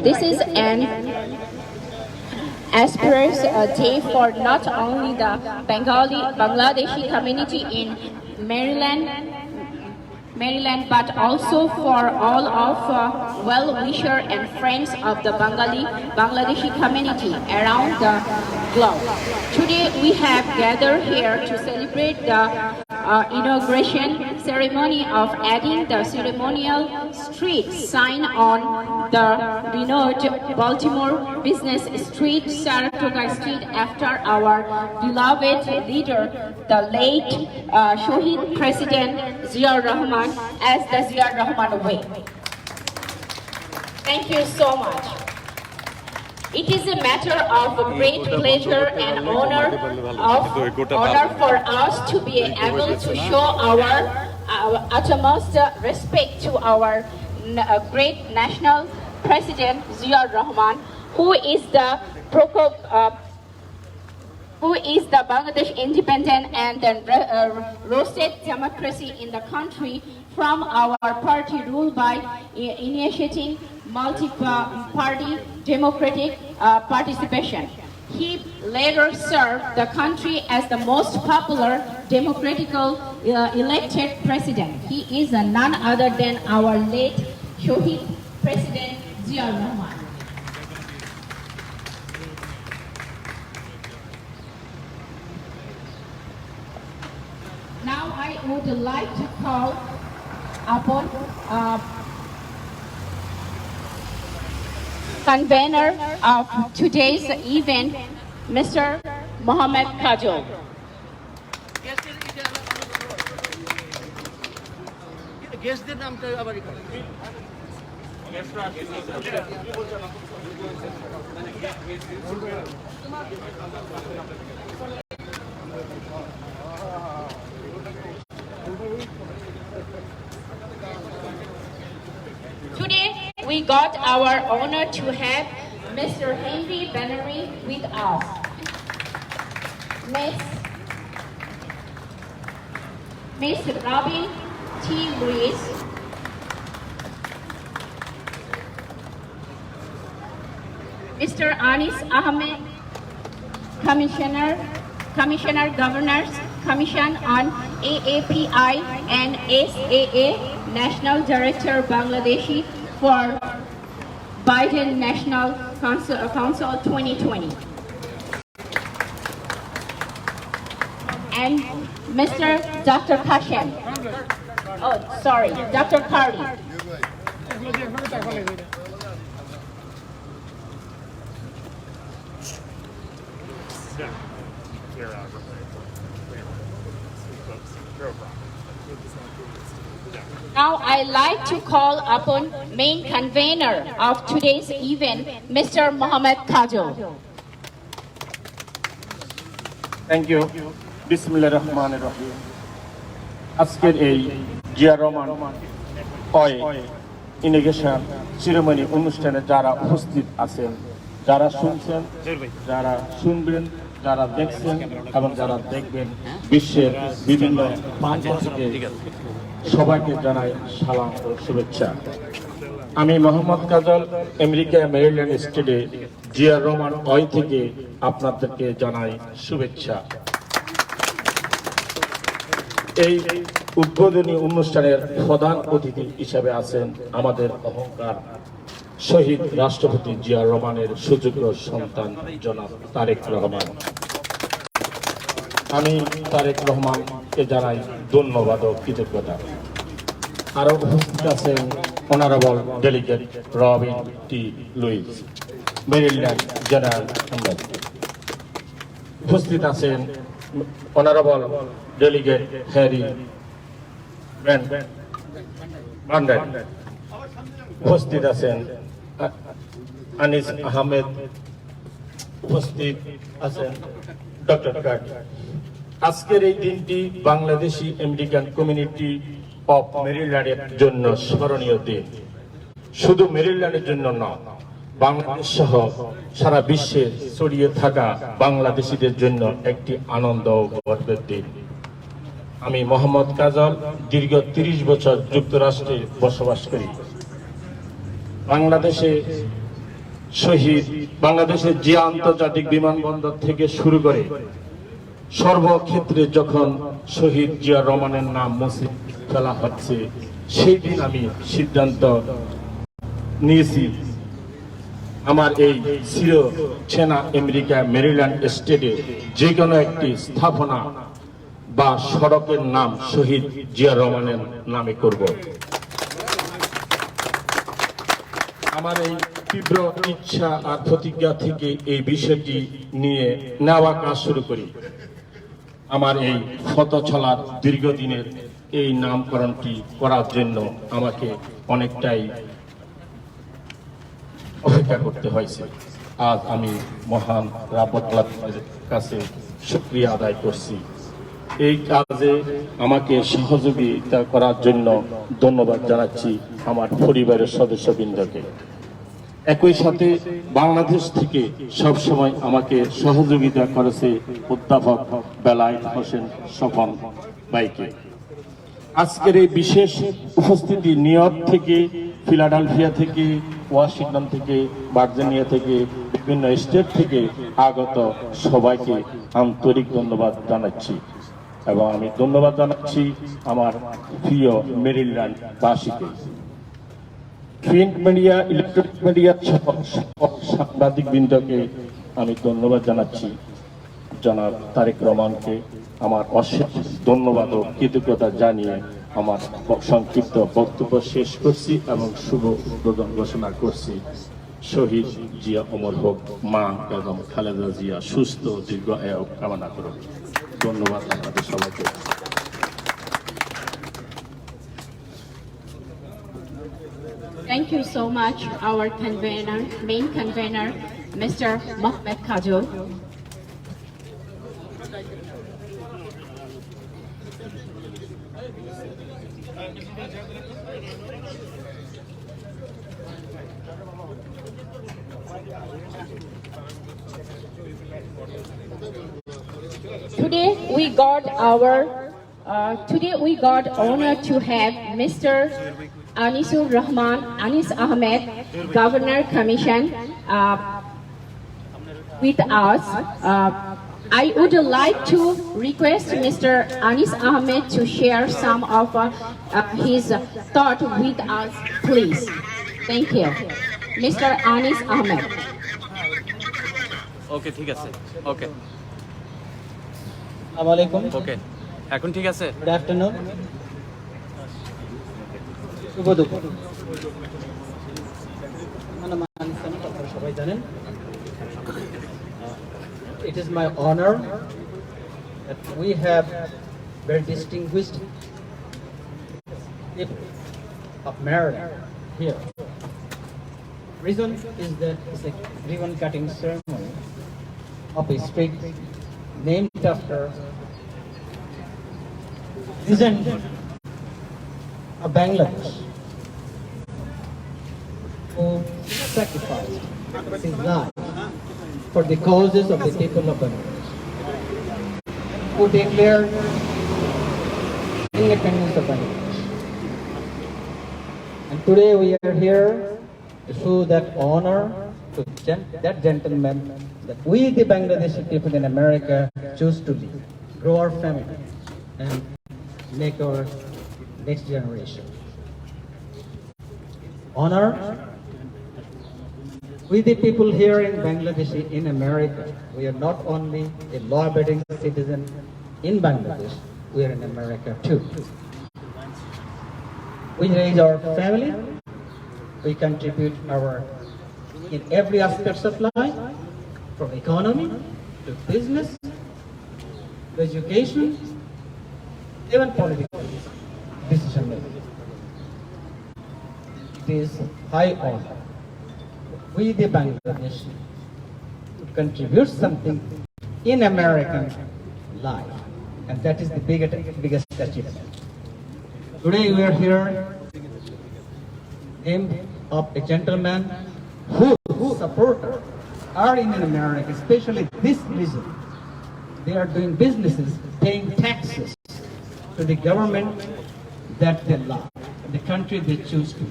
This is an auspicious day for not only the Bangladeshi community in Maryland, but also for all of well-wishers and friends of the Bangladeshi community around the globe. Today we have gathered here to celebrate the inauguration ceremony of adding the ceremonial street sign on the renowned Baltimore Business Street, Saratoga Street, after our beloved leader, the late Shohid President Zia Rahman, as the Zia Rahman way. Thank you so much. It is a matter of great pleasure and honor for us to be able to show our utmost respect to our great national president Zia Rahman, who is the Bangladesh independent and the roasted democracy in the country from our party rule by initiating multi-party democratic participation. He later served the country as the most popular democratically elected president. He is none other than our late Shohid President Zia Rahman. Now I would like to call upon convener of today's event, Mr. Mohammed Kajol. Today, we got our honor to have Mr. Henry Bannery with us. Miss Robin T. Lewis, Mr. Anis Ahmed, Commissioner Governors Commission on AAPI and SAA, National Director Bangladeshi for Biden National Council 2020. And Mr. Dr. Kashem. Oh, sorry, Dr. Kari. Now I'd like to call upon main convener of today's event, Mr. Mohammed Kajol. Thank you. Bismillahir Rahmanir Rahim. আজকের এই Zia Rahman ইনগ্রেশন ceremony অনুষ্ঠানে যারা উপস্থিত আছেন, যারা শুনছেন, যারা শুনবেন, যারা দেখছেন এবং যারা দেখবেন, বিশ্বের বিভিন্ন প্রান্ত থেকে সবাইকে জানাই সালাম ও শুভেচ্ছা। আমি মোহাম্মদ কাজল, আমেরিকা মেরিল্যান্ড স্টেটে জিয়া রহমান থেকে আপনাদেরকে জানাই শুভেচ্ছা। এই উদ্বোধনী অনুষ্ঠানের প্রধান অতিথি হিসেবে আছেন আমাদের অহংকার শহীদ রাষ্ট্রপতি জিয়া রহমানের সুযোগ্য সন্তান জনাব তারেক রহমান। আমি তারেক রহমানকে জানাই ধন্যবাদ ও কৃতজ্ঞতা। আরও উপস্থিত আছেন অনারেবল ডেলিগেট রবিন টি লুইস, মেরিল্যান্ড জেনারেল অ্যাসেম্বলি। উপস্থিত আছেন অনারেবল ডেলিগেট হ্যারি ব্যান্ডেন। উপস্থিত আছেন আনিস আহমেদ। উপস্থিত আছেন ডক্টর কাট। আজকের এই দিনটি বাংলাদেশি আমেরিকান কমিউনিটি অফ মেরিল্যান্ডের জন্য স্মরণীয় দিন। শুধু মেরিল্যান্ডের জন্য নয়, বাংলাদেশ সহ সারা বিশ্বে ছড়িয়ে থাকা বাংলাদেশিদের জন্য একটি আনন্দ ও গর্বের দিন। আমি মোহাম্মদ কাজল, দীর্ঘ 30 বছর যুক্তরাষ্ট্রে বসবাস করি। বাংলাদেশে শহীদ বাংলাদেশের জিয়া আন্তর্জাতিক বিমানবন্দর থেকে শুরু করে সর্বক্ষেত্রে যখন শহীদ জিয়া রহমানের নাম মুছে ফেলা হচ্ছে, সেই দিন আমি সিদ্ধান্ত নিয়েছি আমার এই চির চেনা আমেরিকা মেরিল্যান্ড স্টেটে যে কোনো একটি স্থাপনা বা সড়কের নাম শহীদ জিয়া রহমানের নামে করব। আমার এই তীব্র ইচ্ছা আর প্রতিজ্ঞা থেকে এই বিষয়টি নিয়ে নেওয়া কাজ শুরু করি। আমার এই পথ চলার দীর্ঘদিনের এই নামকরণটি করার জন্য আমাকে অনেকটাই অপেক্ষা করতে হয়েছে। আজ আমি মহান রাব্বুল আলামিনের কাছে শুকরিয়া আদায় করছি। এই কাজে আমাকে সহযোগিতা করার জন্য ধন্যবাদ জানাচ্ছি আমার পরিবারের সদস্যবৃন্দকে। একই সাথে বাংলাদেশ থেকে সবসময় আমাকে সহযোগিতা করেছে অধ্যাপক বেলায়েত হোসেন স্বপন ভাইকে। আজকের এই বিশেষ উপস্থিতি নিউইয়র্ক থেকে, ফিলাডেলফিয়া থেকে, ওয়াশিংটন থেকে, ভার্জিনিয়া থেকে, বিভিন্ন স্টেট থেকে আগত সবাইকে আন্তরিক ধন্যবাদ জানাচ্ছি এবং আমি ধন্যবাদ জানাচ্ছি আমার প্রিয় মেরিল্যান্ড বাসীকে। প্রিন্ট মিডিয়া, ইলেকট্রনিক মিডিয়া সাংবাদিক বৃন্দকে আমি ধন্যবাদ জানাচ্ছি। জনাব তারেক রহমানকে আমার অশেষ ধন্যবাদ ও কৃতজ্ঞতা জানিয়ে আমার সংক্ষিপ্ত বক্তব্য শেষ করছি এবং শুভ উদ্বোধন ঘোষণা করছি। শহীদ জিয়া অমর হোক, মা বেগম খালেদা জিয়া সুস্থ দীর্ঘ আয়ু কামনা করুন। ধন্যবাদ আপনাদের সবাইকে। Thank you so much, our convener, main convener, Mr. Mohammed Kajol. Today we got honor to have Mr. Anis Ahmed, Governor Commission, with us. I would like to request Mr. Anis Ahmed to share some of his thought with us, please. Thank you. Mr. Anis Ahmed. Okay, ঠিক আছে. Okay. আসসালামু আলাইকুম। Okay. এখন ঠিক আছে? Good afternoon. শুভ দুপুর। আমার নাম আনিস আহমেদ, আপনারা সবাই জানেন। It is my honor that we have very distinguished people of merit here. Reason is that it's a ribbon cutting ceremony of a street named after legend of Bangladesh who sacrificed his life for the causes of the people of Bangladesh, who declared independence of Bangladesh. And today we are here to show that honor to that gentleman that we, the Bangladeshi people in America, choose to live, grow our family, and make our next generation. Honor, we the people here in Bangladesh, in America, we are not only a law-abiding citizen in Bangladesh, we are in America too. We raise our family, we contribute in every aspect of life, from economy to business, to education, even political decision making. It is high honor. We the Bangladesh to contribute something in American life, and that is the biggest achievement. Today we are here named of a gentleman whose supporters are in America, especially this region. They are doing businesses, paying taxes to the government that they love, the country they choose to.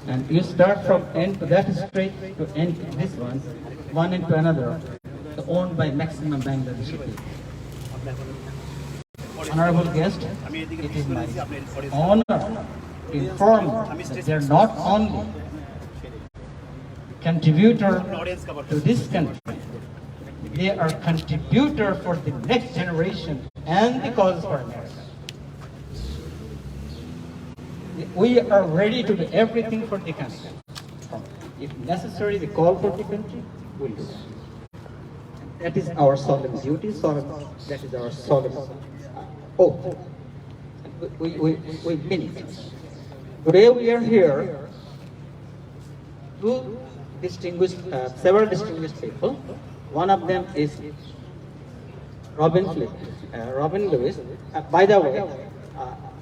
And you start from end to that street to end to this one end to another, owned by maximum Bangladeshi people. Honorable guest, it is my honor to inform you that they are not only contributor to this country, they are contributor for the next generation and the cause for America. We are ready to do everything for the country. If necessary, the call for the country will do. That is our solemn duty, that is our solemn oath. We mean it. Today we are here to distinguish several distinguished people. One of them is Robin Lewis. By the way,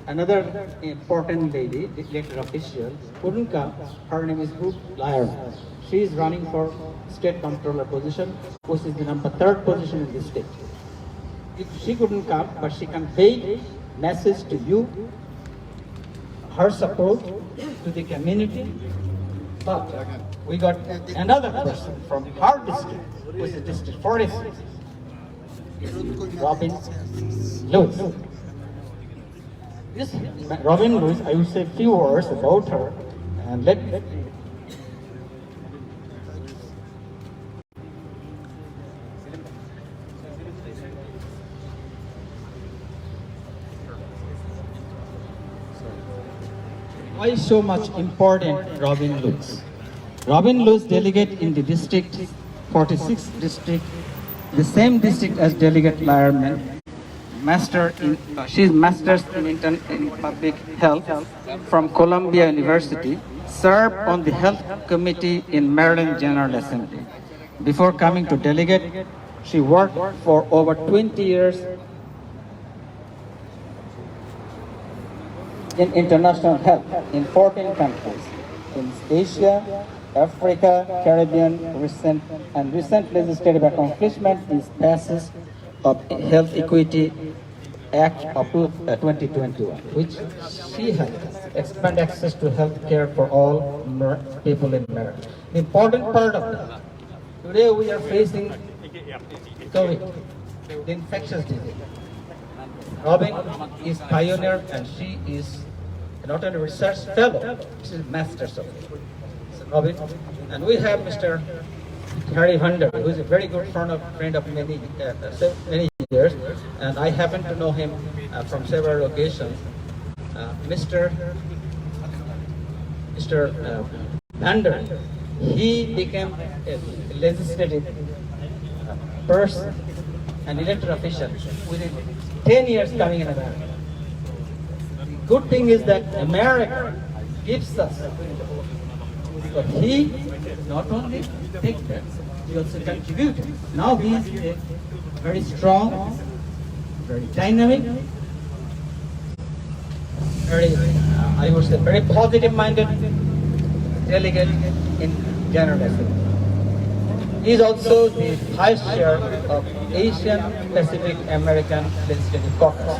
another important lady, elected official, couldn't come. Her name is Ruth Lyerman. She is running for state comptroller position, which is the number 3rd position in the state. If she couldn't come, but she conveyed message to you, her support to the community. But we got another person from her district, which is District 46, Robin Lewis. This Robin Lewis, I will say a few words about her, and let why so much important Robin Lewis? Robin Lewis, delegate in the district 46 district, the same district as Delegate Lyerman. She is Masters in Public Health from Columbia University, served on the Health Committee in Maryland General Assembly. Before coming to delegate, she worked for over 20 years in international health in 14 countries, in Asia, Africa, Caribbean. Recent legislative accomplishment is passage of Health Equity Act up to 2021, which she helped expand access to health care for all people in America. The important part of that, today we are facing COVID, the infectious disease. Robin is pioneer, and she is not only research fellow, she is masters of it. So Robin, and we have Mr. Harry Hunter, who is a very good friend of many years, and I happen to know him from several occasions. Mr. Hunter, he became a legislative person, an elected official within 10 years coming in America. The good thing is that America gives us, but he not only takes that, he also contributes. Now he is a very strong, very dynamic, very, I would say, very positive-minded delegate in General Assembly. He is also the Vice Chair of Asian Pacific American Legislative Caucus.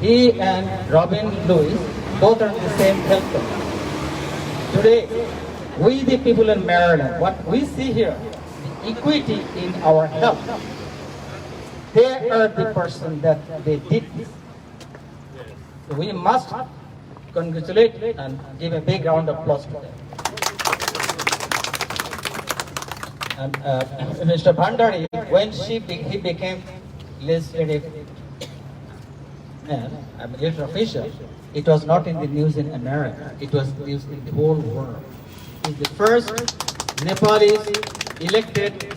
He and Robin Lewis both are the same health committee. Today, we the people in Maryland, what we see here, the equity in our health, they are the person that they did this. So we must congratulate and give a big round of applause to them. And Mr. Bhandari, when he became legislative man, elected official, it was not in the news in America, it was news in the whole world. He's the first Nepalese elected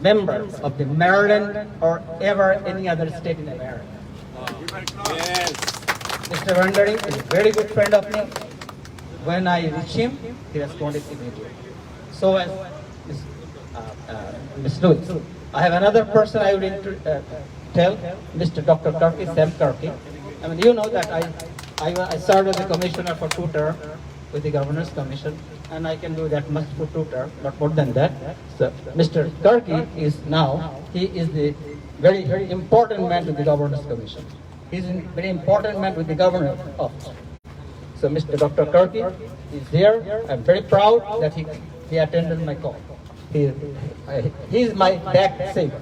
member of the Maryland or ever any other state in America. Yes. Mr. Bhandari is a very good friend of me. When I reach him, he responded immediately. So as Ms. Lewis. I have another person I would tell, Mr. Dr. Turkey, Sam Turkey. I mean, you know that I served as a commissioner for 2 terms with the Governor's Commission, and I can do that much for 2 terms, not more than that. So Mr. Turkey is now, he is the very, very important man with the Governor's Commission. He's a very important man with the Governor's office. So Mr. Dr. Karki is here. I'm very proud that he attended my call. He is my back saver.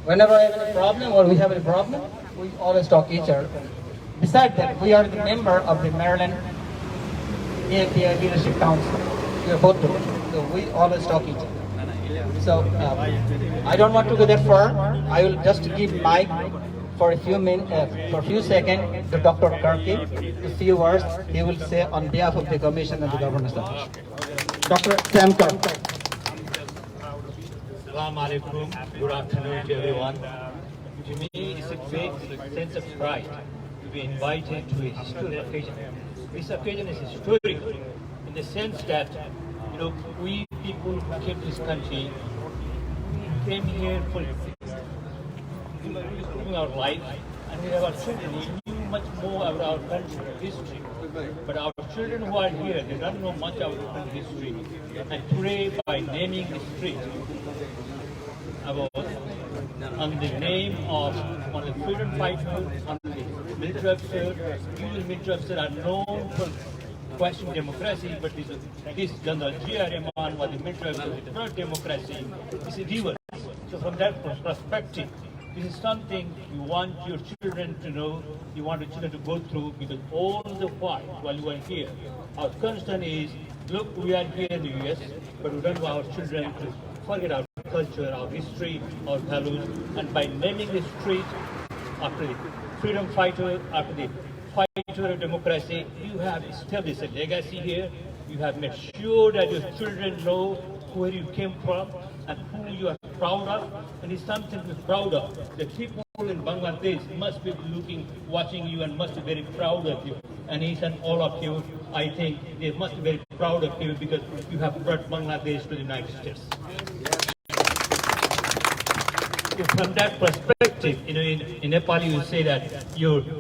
Whenever I have any problem or we have any problem, we always talk each other. Besides that, we are the member of the Maryland API Leadership Council. We are both together. So we always talk each other. So I don't want to go that far. I will just give mic for a few seconds to Dr. Karki, a few words he will say on behalf of the Commission and the Governor's Office. Dr. Sam Karki. Assalamu alaikum. Good afternoon to everyone. To me, it's a great sense of pride to be invited to a historic occasion. This occasion is historic in the sense that, we people who came to this country came here for living our life, and we have our children who knew much more about our country history. But our children who are here, they don't know much about our country history. And today, by naming the street on the name of one of the freedom fighters, on the military officer, usually military officers are known for questioning democracy, but this General G.R. Rahman was the military officer with not democracy. It's a reverse. So from that perspective, this is something you want your children to know, you want your children to go through, because all the while you are here, our concern is, look, we are here in the US, but we don't want our children to forget our culture, our history, our values, and by naming the street after the freedom fighter, after the fighter of democracy, you have established a legacy here. You have made sure that your children know where you came from and who you are proud of, and it's something to be proud of. The people in Bangladesh must be watching you and must be very proud of you. And each and all of you, I think they must be very proud of you because you have brought Bangladesh to the United States. From that perspective, in Nepal you say that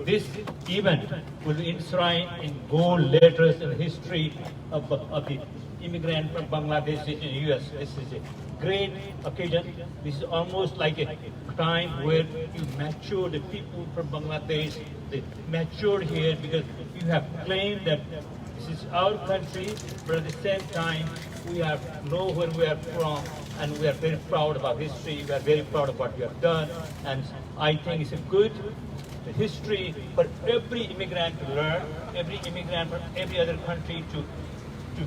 this event will be enshrined in gold letters in the history of the immigrant from Bangladesh in the US. This is a great occasion. This is almost like a time where you mature the people from Bangladesh. They matured here because you have claimed that this is our country, but at the same time we know where we are from, and we are very proud of our history. We are very proud of what we have done, and I think it's a good history for every immigrant to learn, every immigrant from every other country to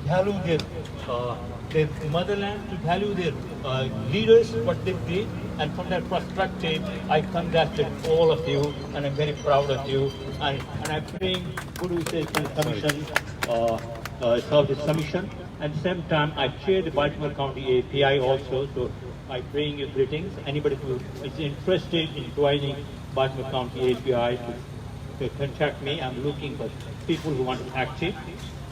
value their motherland, to value their leaders, what they did, and from that perspective, I congratulate all of you, and I'm very proud of you, and I bring good wishes to the Commission, Southeast Commission. At the same time, I chair the Baltimore County API also, so I bring you greetings. Anybody who is interested in joining Baltimore County API to contact me. I'm looking for people who want to active.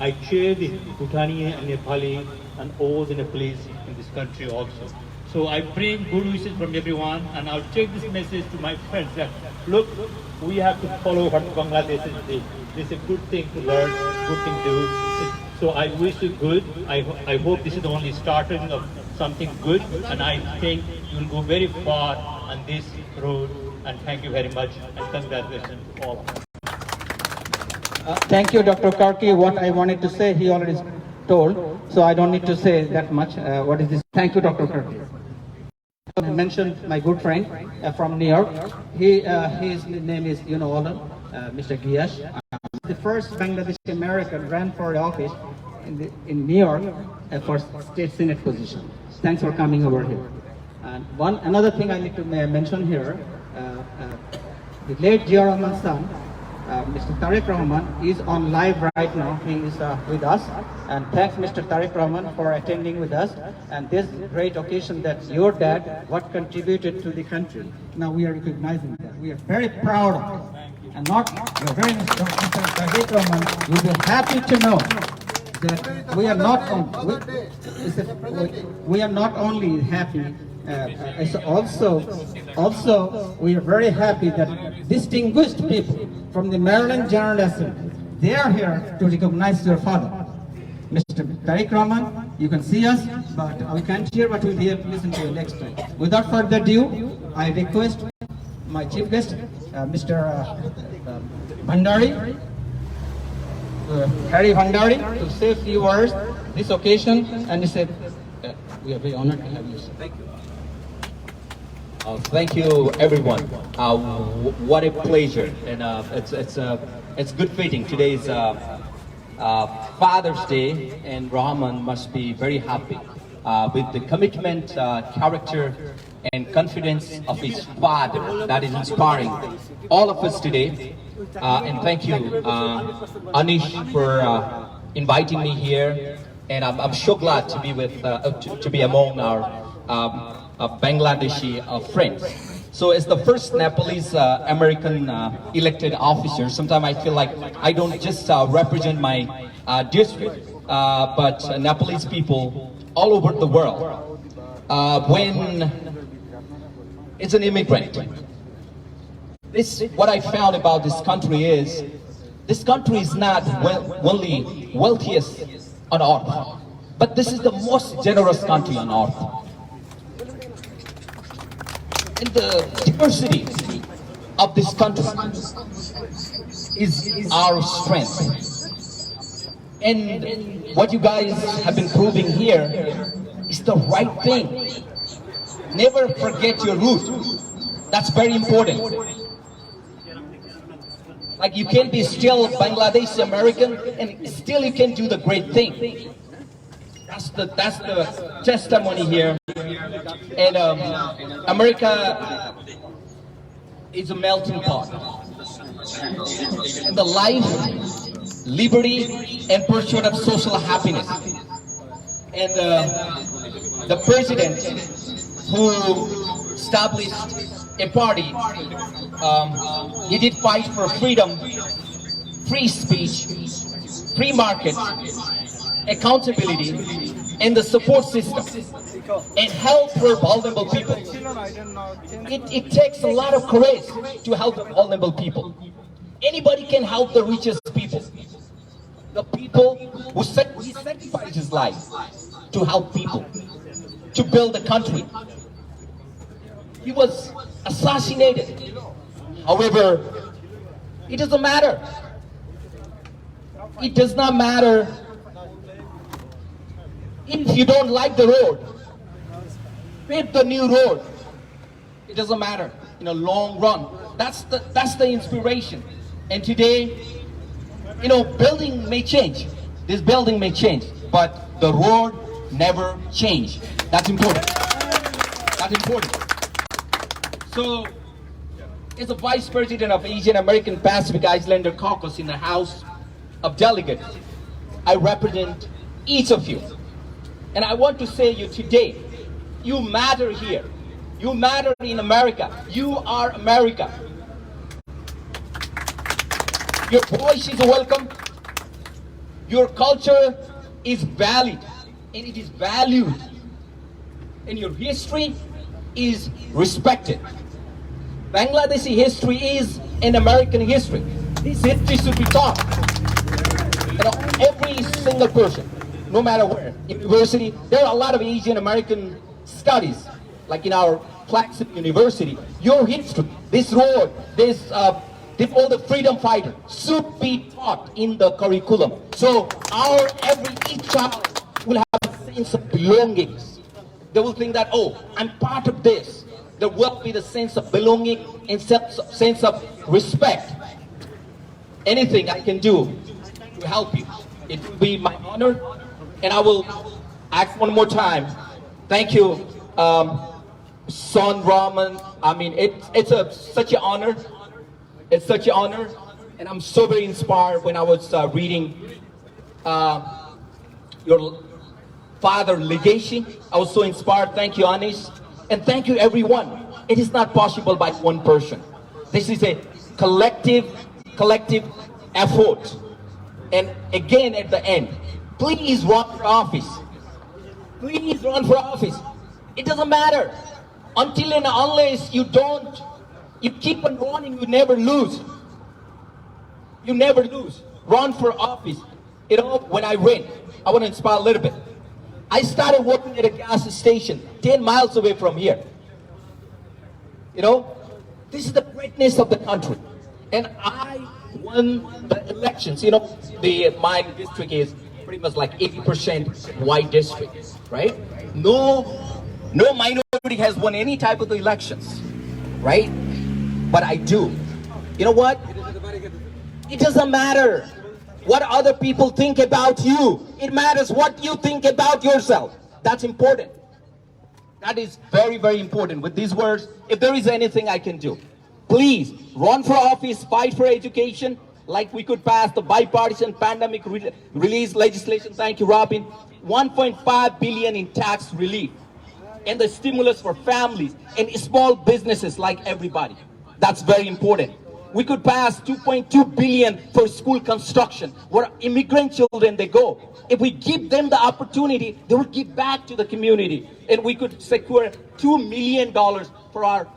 I chair the Bhutani and Nepali and all the Nepalese in this country also. So I bring good wishes from everyone, and I'll take this message to my friends that, look, we have to follow what Bangladesh is doing. This is a good thing to learn, good thing to do. So I wish you good. I hope this is the only starting of something good, and I think you'll go very far on this road. And thank you very much, and congratulations to all of us. Thank you, Dr. Karki. What I wanted to say, he already told, so I don't need to say that much. What is this? Thank you, Dr. Karki. I mentioned my good friend from New York. His name is, Mr. Giyash. The first Bangladeshi American ran for office in New York for state senate position. Thanks for coming over here. And another thing I need to mention here, the late G.R. Rahman's son, Mr. Tariq Rahman, is on live right now. He is with us, and thanks Mr. Tariq Rahman for attending with us, and this great occasion that your dad, what contributed to the country. Now we are recognizing that. We are very proud of it. And we are very Mr. Tariq Rahman, you'll be happy to know that we are not only happy, it's also we are very happy that distinguished people from the Maryland General Assembly, they are here to recognize your father. Mr. Tariq Rahman, you can see us, but we can't hear what we'll hear. Listen to you next time. Without further ado, I request my chief guest, Mr. Bhandari, Harry Bhandari to say a few words this occasion, and he said, we are very honored to have you, sir. Thank you. Thank you, everyone. What a pleasure, and it's good fitting. Today is Father's Day, and Rahman must be very happy with the commitment, character, and confidence of his father that is inspiring all of us today. And thank you, Anish, for inviting me here. And I'm so glad to be with to be among our Bangladeshi friends. So as the first Nepalese American elected officer, sometimes I feel like I don't just represent my district, but Nepalese people all over the world. When it's an immigrant, what I found about this country is not only wealthiest on earth, but this is the most generous country on earth. And the diversity of this country is our strength. And what you guys have been proving here is the right thing. Never forget your root. That's very important. Like, you can be still Bangladeshi American and still you can do the great thing. That's the testimony here. And America is a melting pot. And the life, liberty, and pursuit of social happiness. And the president who established a party, he did fight for freedom, free speech, free market, accountability, and the support system, and help for vulnerable people. It takes a lot of courage to help the vulnerable people. Anybody can help the richest people. The people who sacrificed his life to help people, to build a country. He was assassinated. However, it doesn't matter. It does not matter if you don't like the road. Pave the new road. It doesn't matter in a long run. That's the inspiration. And today, building may change. This building may change, but the road never change. That's important. That's important. So, as a Vice President of Asian American Pacific Islander Caucus in the House of Delegates, I represent each of you. And I want to say you today, you matter here. You matter in America. You are America. Your voice is welcome. Your culture is valid and it is valued. And your history is respected. Bangladeshi history is an American history. This history should be taught. Every single person, no matter where, university, there are a lot of Asian American studies, like in our flagship university. Your history, this road, all the freedom fighters should be taught in the curriculum. So each child will have a sense of belongings. They will think that, oh, I'm part of this. There will be the sense of belonging and sense of respect. Anything I can do to help you, it will be my honor. And I will ask one more time. Thank you, Son Rahman. I mean, it's such an honor. It's such an honor. And I'm so very inspired when I was reading your father legacy. I was so inspired. Thank you, Anish. And thank you, everyone. It is not possible by one person. This is a collective effort. And again, at the end, please run for office. Please run for office. It doesn't matter. Until and unless you keep on running, you never lose. You never lose. Run for office. When I ran, I want to inspire a little bit. I started working at a gas station 10 miles away from here. This is the greatness of the country. And I won the elections. My district is pretty much like 80% white district, right? No minority has won any type of the elections, right? But I do. You know what? It doesn't matter what other people think about you. It matters what you think about yourself. That's important. That is very, very important. With these words, if there is anything I can do, please run for office, fight for education, like we could pass the bipartisan pandemic release legislation. Thank you, Robin. 1.5 billion in tax relief and the stimulus for families and small businesses like everybody. That's very important. We could pass 2.2 billion for school construction, where immigrant children they go. If we give them the opportunity, they will give back to the community, and we could secure $2 million for our,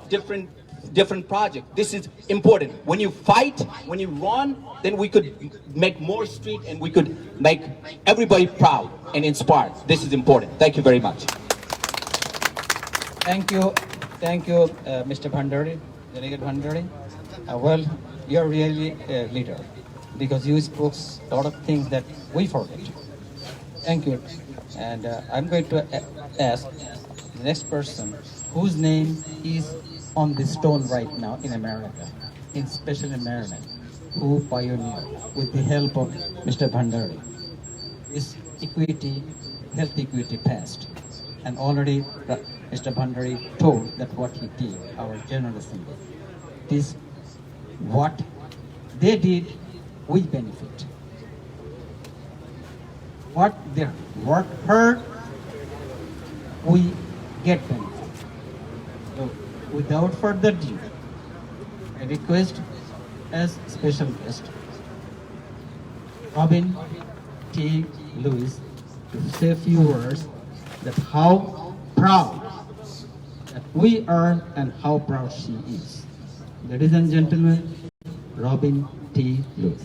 different projects. This is important. When you fight, when you run, then we could make more street, and we could make everybody proud and inspired. This is important. Thank you very much. Thank you, Mr. Bhandari, Delegate Bhandari. Well, you're really a leader because you spoke a lot of things that we forget. Thank you. And I'm going to ask the next person whose name is on the stone right now in America, especially in Maryland, who pioneered with the help of Mr. Bhandari this health equity passed. And already Mr. Bhandari told that what he did, our General Assembly, this what they did, we benefit. What their work hurt, we get benefit. So without further ado, I request as special guest Robin T. Lewis to say a few words that how proud that we are and how proud she is. Ladies and gentlemen, Robin T. Lewis.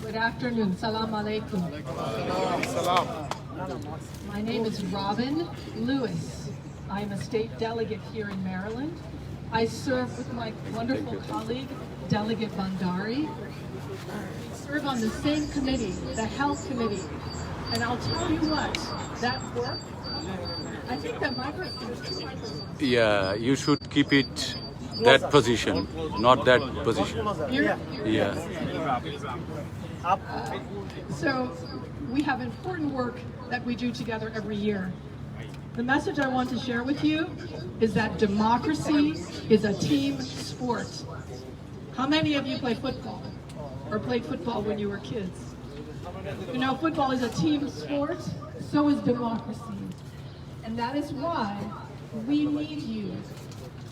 Good afternoon. Salam alaikum. My name is Robin Lewis. I am a state delegate here in Maryland. I serve with my wonderful colleague, Delegate Bhandari. We serve on the same committee, the Health Committee. And I'll tell you what, that work, I think that microphone is too microphones. Yeah, you should keep it that position, not that position. Here? Yeah. So we have important work that we do together every year. The message I want to share with you is that democracy is a team sport. How many of you play football or played football when you were kids? You know, football is a team sport, so is democracy. And that is why we need you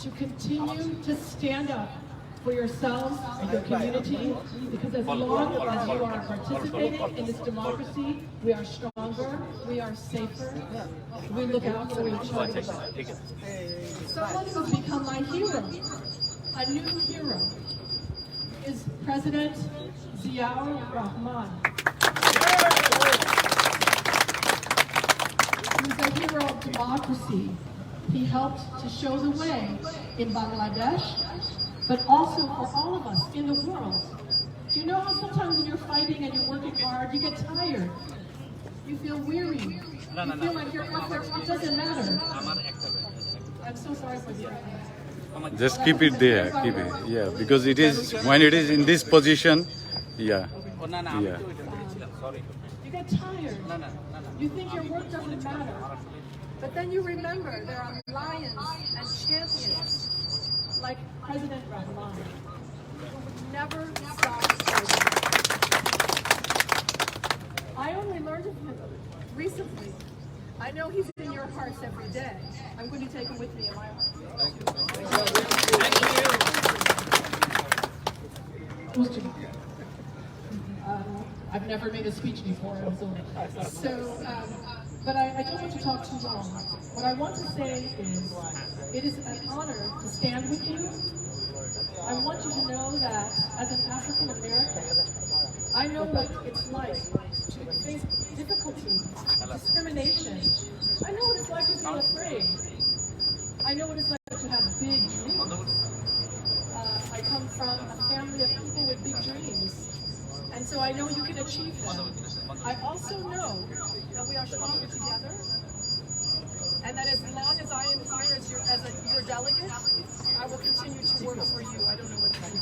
to continue to stand up for yourselves and your community, because as long as you are participating in this democracy, we are stronger, we are safer, we look out for each other. Someone who's become my hero, a new hero, is President Ziaur Rahman. He's a hero of democracy. He helped to show the way in Bangladesh, but also for all of us in the world. You know how sometimes when you're fighting and you're working hard, you get tired. You feel weary. You feel like your effort, it doesn't matter. I'm so sorry for the effort. Just keep it there, keep it. Yeah, because it is, when it is in this position, yeah. Yeah. You get tired. You think your work doesn't matter. But then you remember there are lions and champions like President Rahman, who would never stop fighting. I only learned of him recently. I know he's in your hearts every day. I'm going to take him with me in my heart. I've never made a speech before, but I don't want to talk too long. What I want to say is, it is an honor to stand with you. I want you to know that as an African American, I know what it's like to face difficulty, discrimination. I know what it's like to be afraid. I know what it's like to have big dreams. from a family of people with big dreams. And so I know you can achieve them. I also know that we are stronger together, and that as long as I am here as your delegate, I will continue to work for you. I don't know what to do.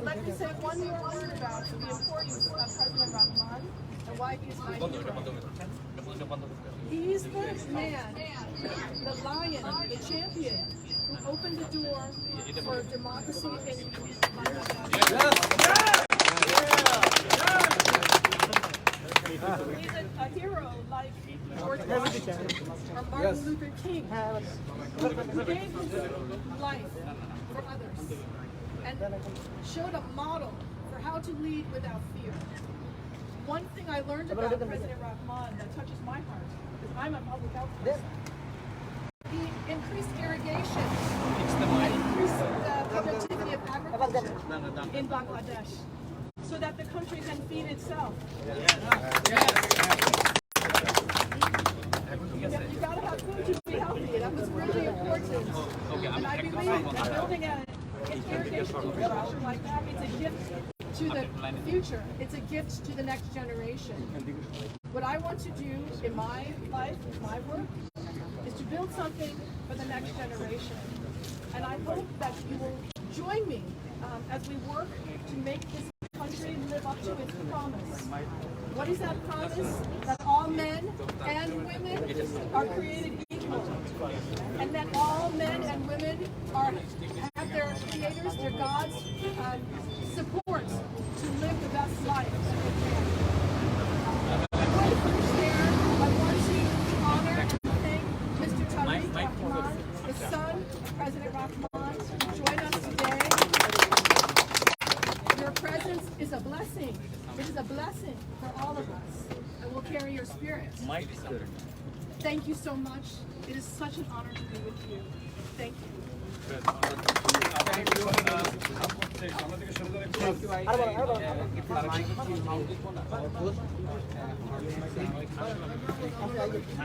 Let me say one more word about the importance of President Rahman and why he is my hero. He's the man, the lion, the champion, who opened the door for democracy in Bangladesh. He's a hero like George Washington or Martin Luther King, who gave his life for others and showed a model for how to lead without fear. One thing I learned about President Rahman that touches my heart, because I'm a public health person, he increased irrigation, increased the productivity of agriculture in Bangladesh, so that the country can feed itself. You gotta have food to be healthy. That was really important. And I believe that building an irrigation infrastructure like that, it's a gift to the future. It's a gift to the next generation. What I want to do in my life, my work, is to build something for the next generation. And I hope that you will join me as we work to make this country live up to its promise. What is that promise? That all men and women are created equal. And that all men and women have their creators, their gods, support to live the best life. I want to honor and thank Mr. Tariq Rahman, the son of President Rahman, who joined us today. Your presence is a blessing. It is a blessing for all of us, and we'll carry your spirit. Thank you so much. It is such an honor to be with you. Thank you.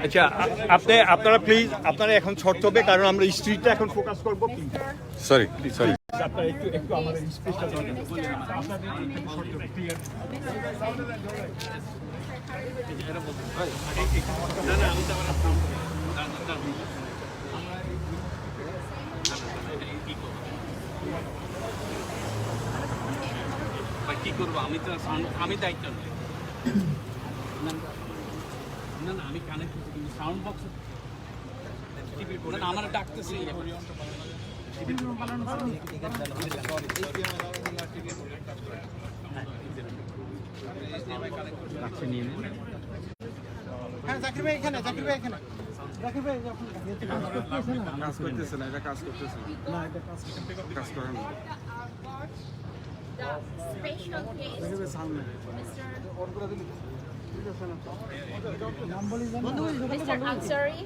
আচ্ছা আপনারা please আপনারা এখন short হবে কারণ আমরা স্ট্রিটটা এখন focus করব please Sorry. আপনারা একটু আমাদের স্পেসটা দরকার কি করবো আমি দায়িত্ব নেই না না আমি কানেক্ট করছি কিন্তু সাউন্ড বক্স আমার ডাকতেছি হ্যাঁ জাকির ভাই এখানে জাকির ভাই এখানে জাকির ভাই কাজ করতেছে না এটা কাজ করতেছে না এটা কাজ করে না Special guest, Mr. Ansari.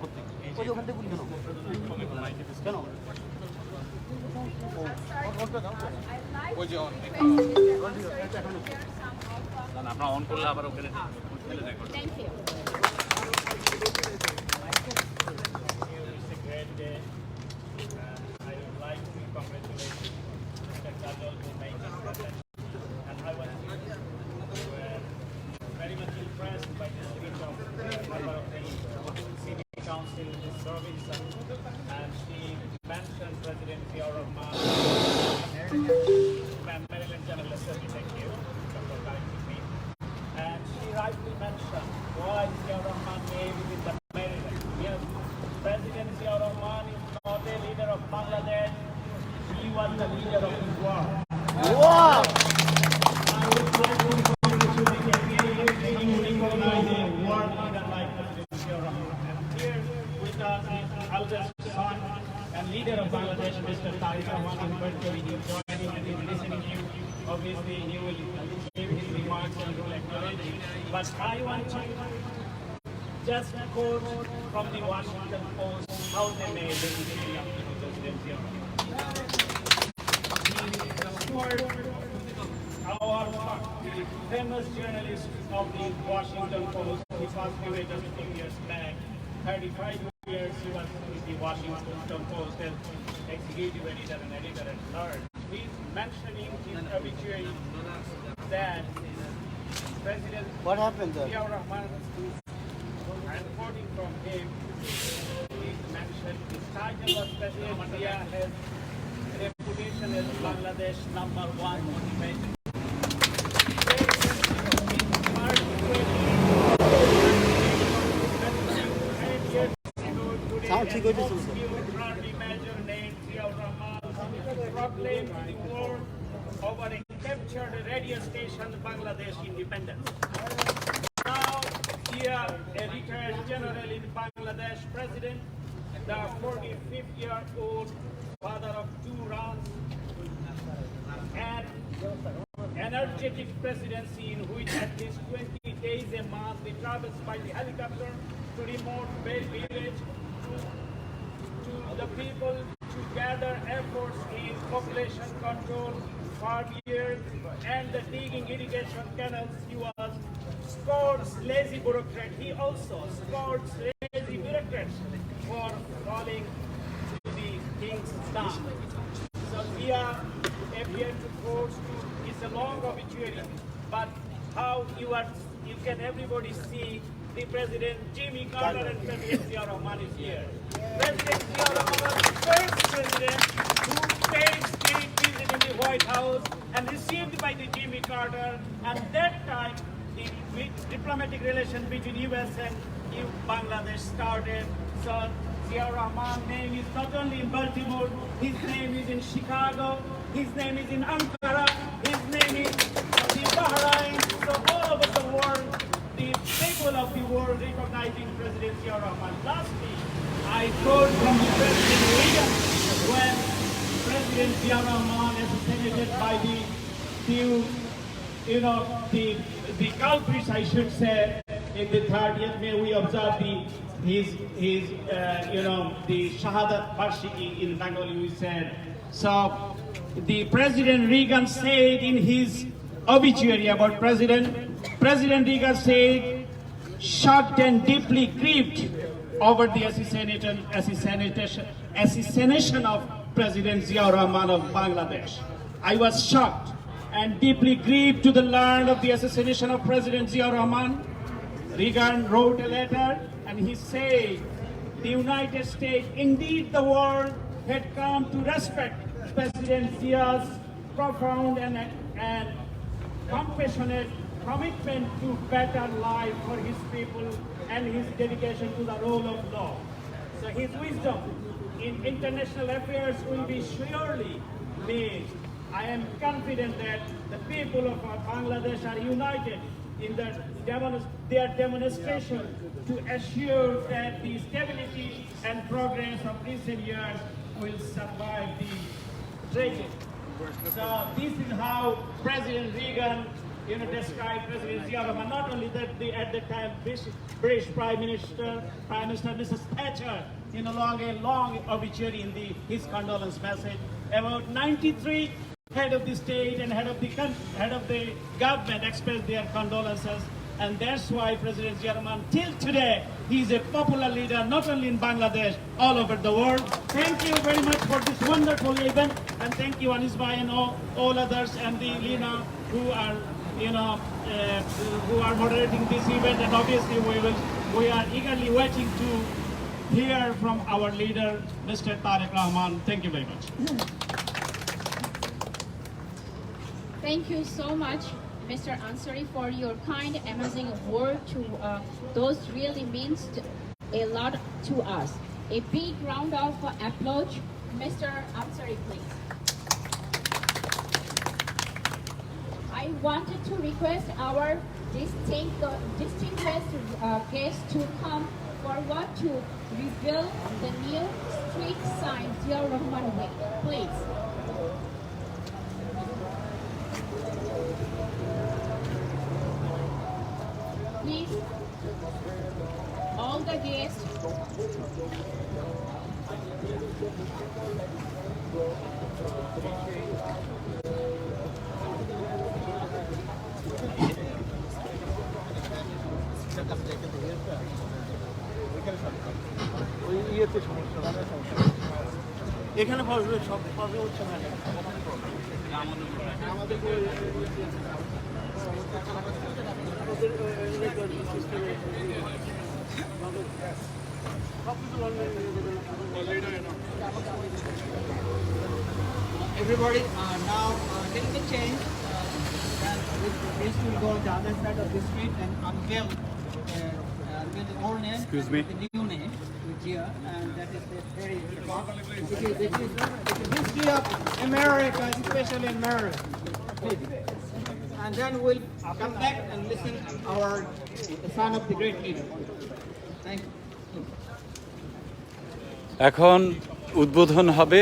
আপনারা অন করলে আবার ওখানে Thank you. I would like to congratulate Mr. Kajol who made this happen. And I was very much impressed by the spirit of member of the City Council service, and she mentioned President Ziaur Rahman, Maryland General Assembly, thank you, Dr. Khalid Hussain. And she rightly mentioned why Ziaur Rahman may be with the Maryland. Yes, President Ziaur Rahman is not a leader of Bangladesh, he was the leader of his world. Wow! I would like to congratulate him to recognize a world leader like President Ziaur Rahman. And here with us is eldest son and leader of Bangladesh, Mr. Tariq Rahman, is virtually joining and is listening to you. Obviously, he will give his remarks and will acknowledge. But I want to just quote from the Washington Post how they made the decision of President Ziaur Rahman. Our famous journalist of the Washington Post, he passed away just a few years back, 35 years he was in the Washington Post as executive editor and editor at large. He's mentioning in obituary that President Ziaur Rahman, I'm quoting from him, he mentioned his title was President Zia has reputation as Bangladesh #1 motivator. Major named Ziaur Rahman proclaimed to the world over a captured radio station Bangladesh independence. Now, here, a retired general in Bangladesh president, the 45-year-old father of 2 rounds, and energetic presidency in which at least 20 days a month he travels by the helicopter to remote village to the people to gather efforts in population control, farm years, and the digging irrigation canals. He was scored lazy bureaucrat. He also scored lazy bureaucrats for falling to the king's down. So here appeared to force to it's a long obituary, but how you can everybody see the President Jimmy Carter and President Ziaur Rahman is here. President Ziaur Rahman, first president who paid state visit in the White House and received by the Jimmy Carter, and that time the diplomatic relation between US and Bangladesh started. So Ziaur Rahman's name is not only in Baltimore, his name is in Chicago, his name is in Ankara, his name is in Bahrain. So all over the world, the people of the world recognizing President Ziaur Rahman. Lastly, I quote from the President Reagan when President Ziaur Rahman assassinated by the culprits, I should say, in the 30th. May we observe his the Shahadat Varshiki in Bengali we said. So the President Reagan said in his obituary about President Reagan said, shocked and deeply grieved over the assassination of President Ziaur Rahman of Bangladesh. I was shocked and deeply grieved to the learn of the assassination of President Ziaur Rahman. Reagan wrote a letter and he said, the United States, indeed the world, had come to respect President Zia's profound and compassionate commitment to better life for his people and his dedication to the rule of law. So his wisdom in international affairs will be surely made. I am confident that the people of Bangladesh are united in their demonstration to assure that the stability and progress of recent years will survive the tragedy. So this is how President Reagan described President Ziaur Rahman. Not only that, at the time British Prime Minister Mrs. Thatcher, a long obituary in his condolence message. About 93 head of the state and head of the government expressed their condolences, and that's why President Ziaur Rahman, till today, he is a popular leader not only in Bangladesh, all over the world. Thank you very much for this wonderful event, and thank you Anis Bhai and all others and the Lina who are moderating this event, and obviously we are eagerly waiting to hear from our leader, Mr. Tariq Rahman. Thank you very much. Thank you so much, Mr. Ansari, for your kind, amazing word to those really means a lot to us. A big round of applause, Mr. Ansari, please. I wanted to request our distinguished guests to come forward to reveal the new street sign, Ziaur Rahman Way, please. Please, all the guests. এখানে ফসবে সব ফসবে হচ্ছে না Everybody, now take the change. This will go the other side of the street and unveil with the old name, Excuse me. the new name, which here, and that is the very this is the history of America, especially America. And then we'll come back and listen our the son of the great leader. Thank you. এখন উদ্বোধন হবে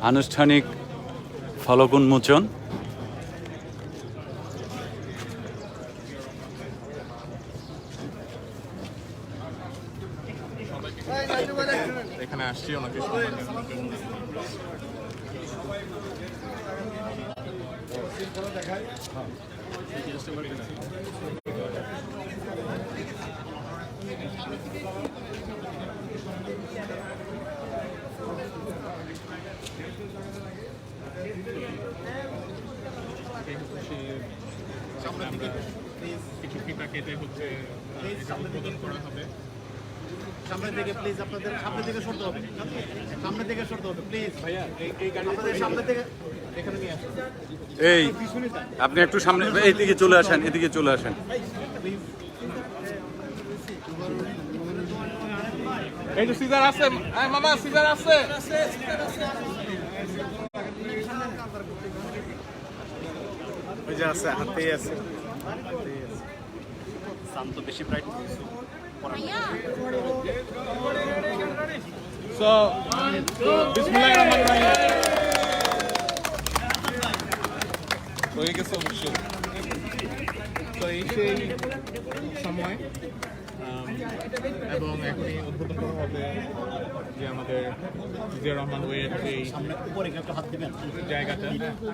আনুষ্ঠানিক ফলক উন্মোচন। এখানে আসছি ওনাকে সামনের দিকে কিছু ফিতা কেটে হচ্ছে উদ্বোধন করা হবে। সামনের দিকে প্লিজ, আপনাদের সামনের দিকে সরতে হবে, সামনের দিকে সরতে হবে প্লিজ ভাইয়া। এই গাড়ি সামনের দিকে এখানে নিয়ে আসুন। এই আপনি একটু সামনে এইদিকে চলে আসেন, এদিকে চলে আসেন। এই যে সিজার আছে, মামা সিজার আছে। ওই যে আছে, হাতেই আছে। সাম তো বেশি ব্রাইট। সো বিসমিল্লাহির রহমানির রহিম। হয়ে গেছে অবশ্যই। তো এই সেই সময় এবং এখনই উদ্বোধন করা হবে যে আমাদের জিয়া রহমান ওয়ের এই উপরে একটা হাত দিবেন জায়গাটা,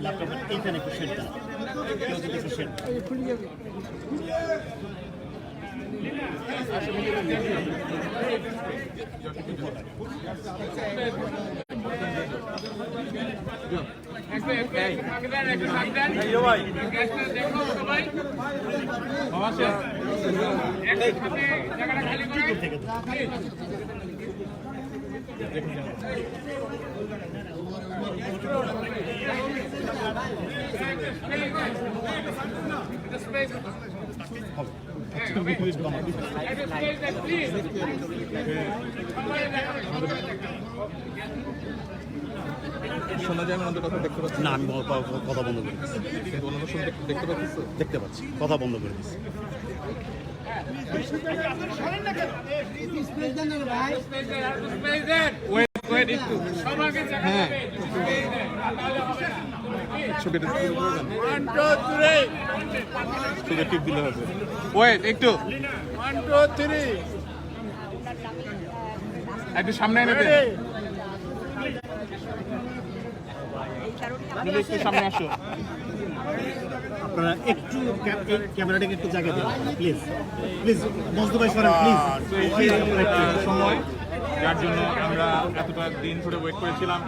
ল্যাপটপের এইখানে একটু সেট দেন, কেউ যদি একটু সেট শোনা যায়। আমি কথা দেখতে পাচ্ছি না, আমি কথা বন্ধ করে দিচ্ছি। দেখতে পাচ্ছি, দেখতে পাচ্ছি, কথা বন্ধ করে দিচ্ছি। একটু সামনে এনে দেন, একটু সামনে আসো। আপনারা একটু ক্যামেরাটাকে একটু জায়গা দেন প্লিজ, প্লিজ মজদুবাই করেন প্লিজ। সময় যার জন্য আমরা এতটা দিন ধরে ওয়েট করেছিলাম।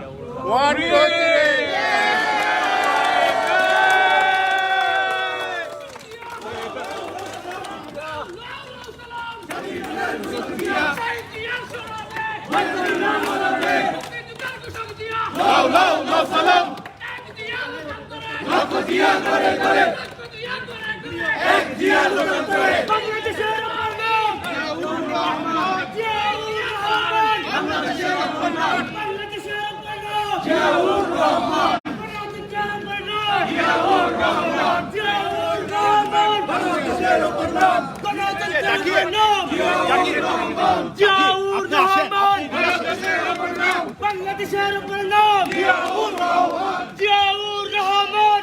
বাংলাদেশের উপর নাম জিয়াউর রহমান, জিয়াউর রহমান,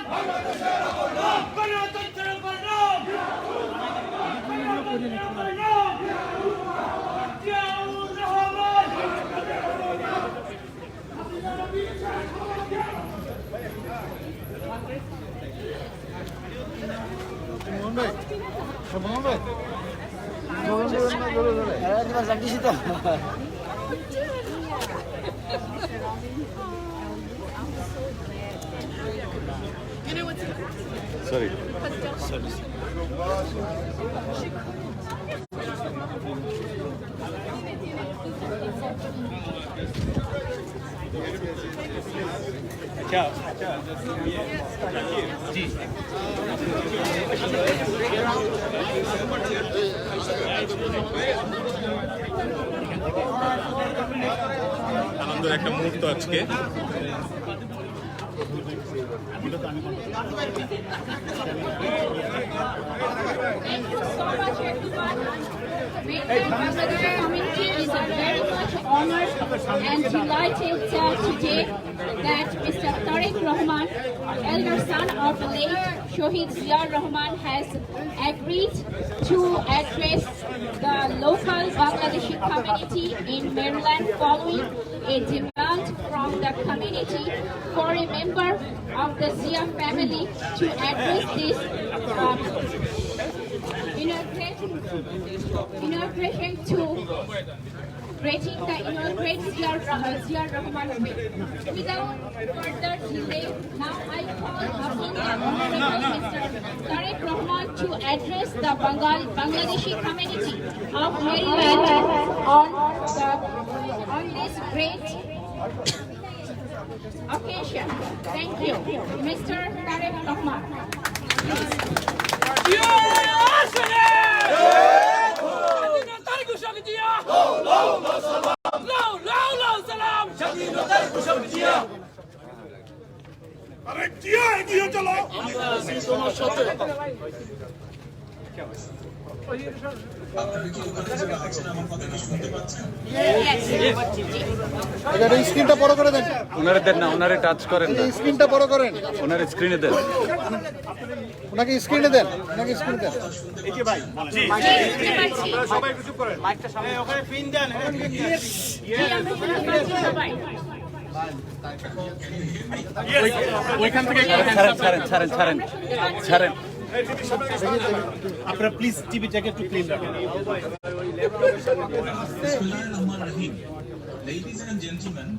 গণতন্ত্রের উপর নাম জিয়াউর রহমান। মোহন ভাই You know what's Sorry. আনন্দের একটা মুহূর্ত আজকে Thank you so much, everyone. Bangladeshi community is very much honored and delighted today that Mr. Tariq Rahman, elder son of the late Shohid Zia Rahman, has agreed to address the local Bangladeshi community in Maryland following a demand from the community for a member of the Zia family to address this inauguration to greeting the inaugurate Zia Rahman Way. Without further delay, now I call upon the Honorable Mr. Tariq Rahman to address the Bangladeshi community of Maryland on this great occasion. Thank you, Mr. Tariq Rahman. স্ক্রিনটা বড় করে দেন, ওনারে দেন না, ওনারে touch করেন না, স্ক্রিনটা বড় করেন, ওনারে স্ক্রিনে দেন, ওনাকে স্ক্রিনে দেন, ওনাকে স্ক্রিনে দেন। সবাই কিছু করেন, মাইকটা সামনে ওখানে পিন দেন। ওইখান থেকে ছাড়েন ছাড়েন। আপনারা প্লিজ টিভিটাকে একটু ক্লিন রাখেন। Ladies and gentlemen,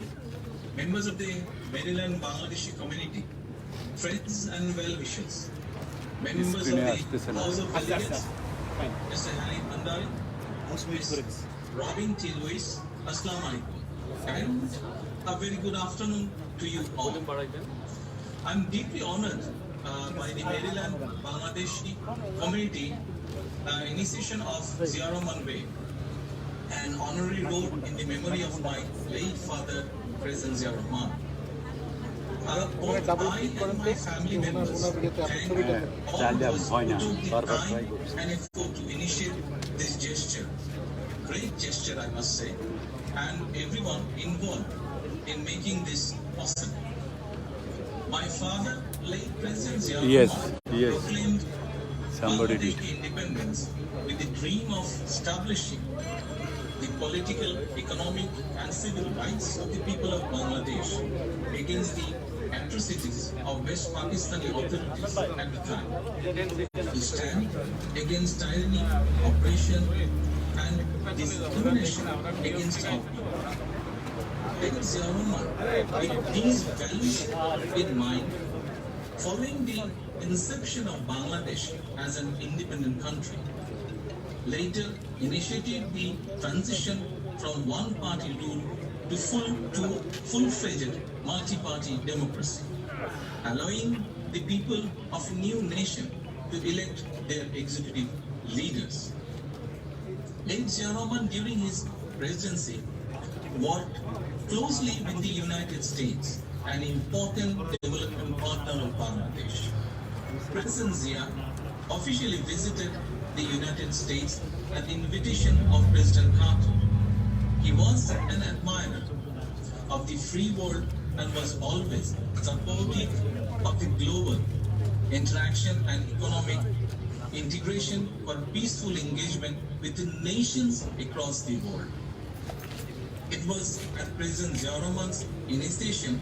members of the Maryland Bangladeshi community, friends and well-wishers, members of the House of Delegates, Mr. Hanif Bandari, Ms. Robin Tilwis, Assalamu alaikum, and a very good afternoon to you all. I'm deeply honored by the Maryland Bangladeshi community initiation of Zia Rahman Way, an honorary road in the memory of my late father, President Zia Rahman. Both I and my family members thank all those who took the time and effort to initiate this gesture. Great gesture, I must say, and everyone involved in making this possible. My father, late President Zia Rahman, proclaimed Bangladesh independence with the dream of establishing the political, economic and civil rights of the people of Bangladesh against the atrocities of West Pakistani authorities at the time. To stand against tyranny, oppression and discrimination against our people. President Zia Rahman, with these values in mind, following the inception of Bangladesh as an independent country, later initiated the transition from one-party rule to full-fledged multi-party democracy, allowing the people of a new nation to elect their executive leaders. Late Zia Rahman, during his presidency, worked closely with the United States, an important development partner of Bangladesh. President Zia officially visited the United States at the invitation of President Carter. He was an admirer of the free world and was always supportive of the global interaction and economic integration for peaceful engagement with the nations across the world. It was at President Zia Rahman's initiation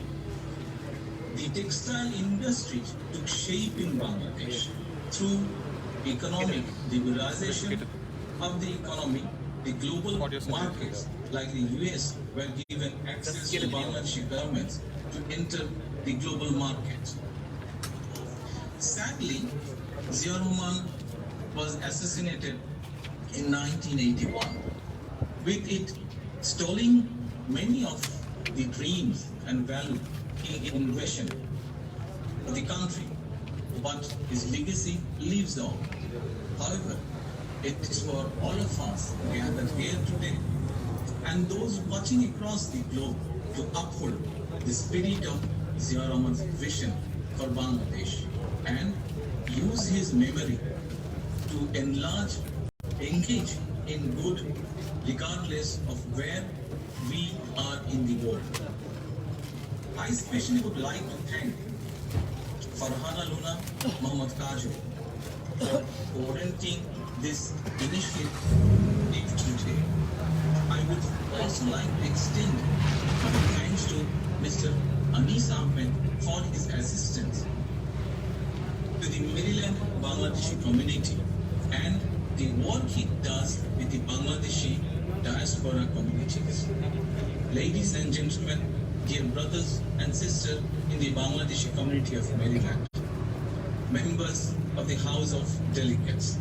the textile industry took shape in Bangladesh through economic liberalization of the economy. The global markets like the US were given access to Bangladeshi governments to enter the global market. Sadly, Ziaur Rahman was assassinated in 1981, with it stalling many of the dreams and value in innovation of the country, but his legacy lives on. However, it is for all of us gathered here today and those watching across the globe to uphold the spirit of Ziaur Rahman's vision for Bangladesh and use his memory to enlarge, engage in good regardless of where we are in the world. I especially would like to thank Farhana Luna Mohammad Kajol for coordinating this initiative today. I would also like to extend my thanks to Mr. Anis Ahmed for his assistance to the Maryland Bangladeshi community and the work he does with the Bangladeshi diaspora communities. Ladies and gentlemen, dear brothers and sisters in the Bangladeshi community of Maryland, members of the House of Delegates,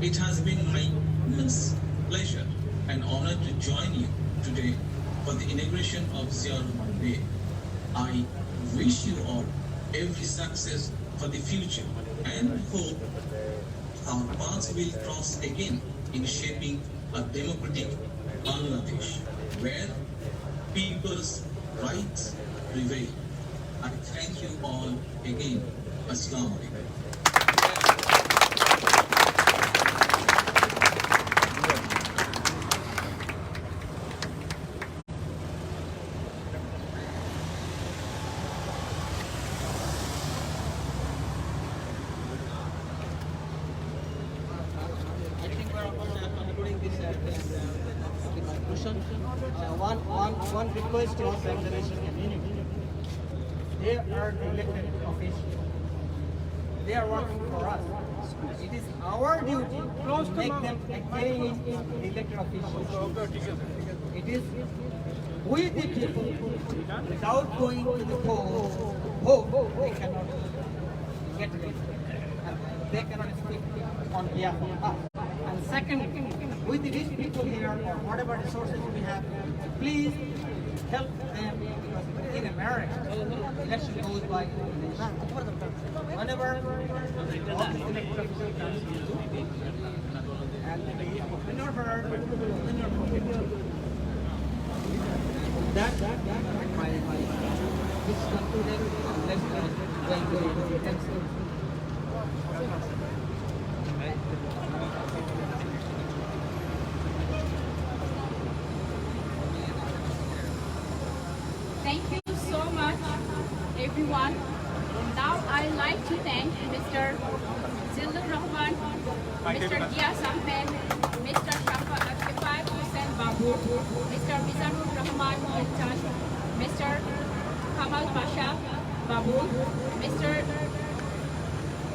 it has been my immense pleasure and honor to join you today for the inauguration of Ziaur Rahman Day. I wish you all every success for the future and hope our paths will cross again in shaping a democratic Bangladesh where people's rights prevail. I thank you all again. Assalamu alaikum. One request to our Bangladeshi community. They are the elected officials. They are working for us. It is our duty to make them again elected officials. It is we the people, without going to the polls, hope they cannot get elected. And they cannot speak on behalf of us. And second, with these people here, or whatever resources we have, please help them, because in America, election goes by elimination. Whenever all the elected officials comes, and in order that my this is concluded, let's go to the next. Thank you so much, everyone. Now I'd like to thank Mr. Ziaur Rahman, Mr. Gias Ahmed, Mr. Shafai Hussain Babu, Mr. Mizanur Rahman Multan, Mr. Kamal Pasha Babu, Mr.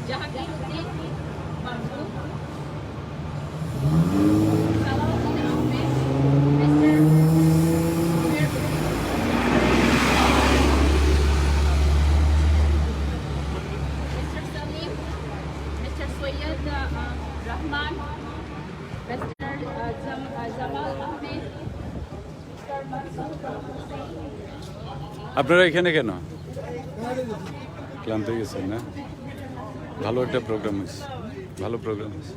Jahagiruddin Babu, Salahuddin Ahmed, Mr. Rahman, Mr. Jamal Ahmed, Mr. Mansur Hussain. আপনারা এখানে কেন ক্লান্ত হয়ে গেছেন না? ভালো একটা programme হয়েছে, ভালো প্রোগ্রাম হয়েছে।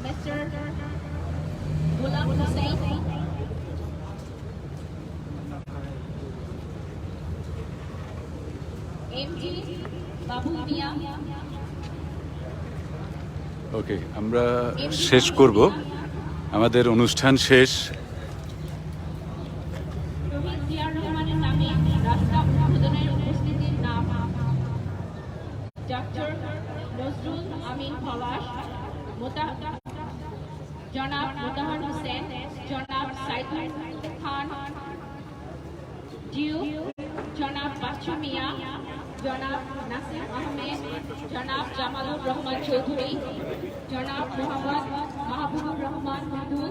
Mr. Ghulam Hussain, MD Babu Mia, ওকে, আমরা শেষ করব, আমাদের অনুষ্ঠান শেষ। জিয়াউর রহমানের নামে রাস্তা উদ্বোধনের উপস্থিতির নাম ডক্টর নজরুল আমিন পলাশ, জনাব মোতাহার হোসেন, জনাব Saidul Khan, Dew, Janab Bachu Mia, Janab Nasir Ahmed, Janab Jamalur Rahman Chaudhuri, Janab Muhammad Mahabubur Rahman Madhu,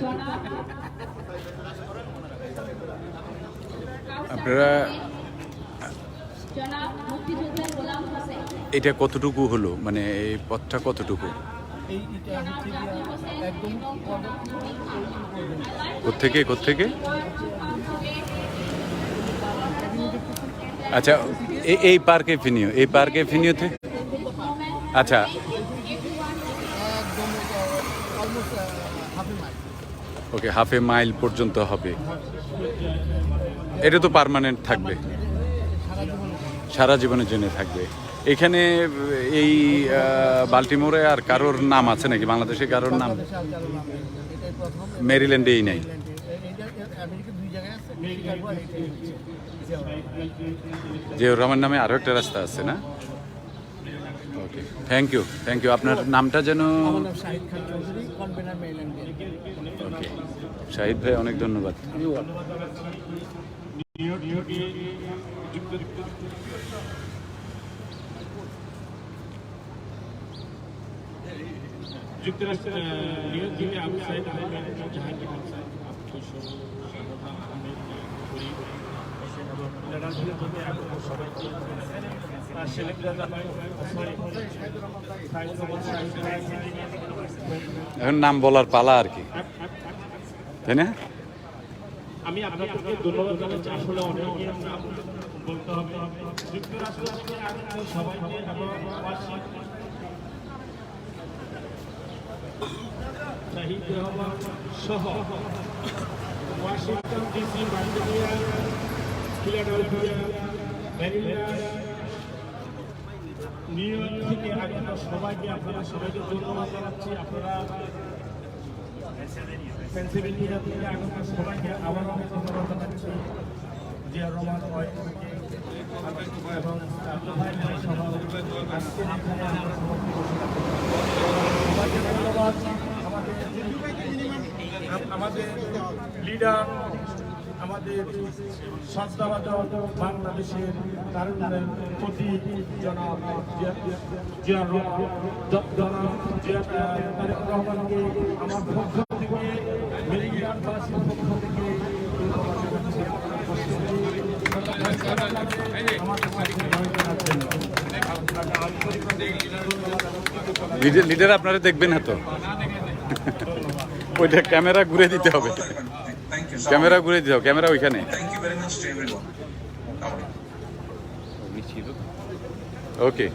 Janab আপনারা Janab Muftijoddha Ghulam Hussain. এটা কতটুকু হলো, মানে এই পথটা কতটুকু? কোত্থেকে কোত্থেকে? আচ্ছা, এই পার্কে ফিনিও, এই পার্কে ফিনিওতে, আচ্ছা ওকে, হাফ এ মাইল পর্যন্ত হবে। এটা তো পার্মানেন্ট থাকবে, সারা জীবনের জন্য থাকবে। এখানে এই বাল্টিমোরে আর কারোর নাম আছে নাকি? বাংলাদেশে কারোর নাম? মেরিল্যান্ডেই নাই। জিয়াউর রহমান নামে আরও একটা রাস্তা আছে না? ওকে, থ্যাংক ইউ, থ্যাংক ইউ। আপনার নামটা যেন? ওকে, শাহিদ ভাই, অনেক ধন্যবাদ। যুক্তরাষ্ট্রের নিয়োগ দিতে আবু সাইদ আহমেদ, জাহাঙ্গীর হাসান, এখন নাম বলার পালা আর কি, তাই না? আমি আপনাদেরকে ধন্যবাদ জানাচ্ছি। আসলে অনেক নাম বলতে হবে। যুক্তরাষ্ট্র থেকে আমি সবাইকে শাহিদ রহমান সহ Washington DC, Virginia, Philadelphia, Maryland, new York থেকে আগত সবাইকে, আপনারা সবাইকে ধন্যবাদ জানাচ্ছি। আপনারা পেনসিলভেনিয়া থেকে আগত সবাইকে আবারও ধন্যবাদ জানাচ্ছি। জিয়া রহমান এবং ভাই সহ আজকে ধন্যবাদ। আমাদের লিডার, আমাদের শ্রদ্ধাভাজন বাংলাদেশের তারুণ্যের প্রতি জনাব জিয়াউর রহমানকে আমার পক্ষ থেকে, মেরিল্যান্ডবাসীর পক্ষ থেকে লিডার আপনারা দেখবেন না তো? ওইটা ক্যামেরা ঘুরে দিতে হবে, ক্যামেরা ঘুরে দিতে হবে, ক্যামেরা ওইখানে। ওকে।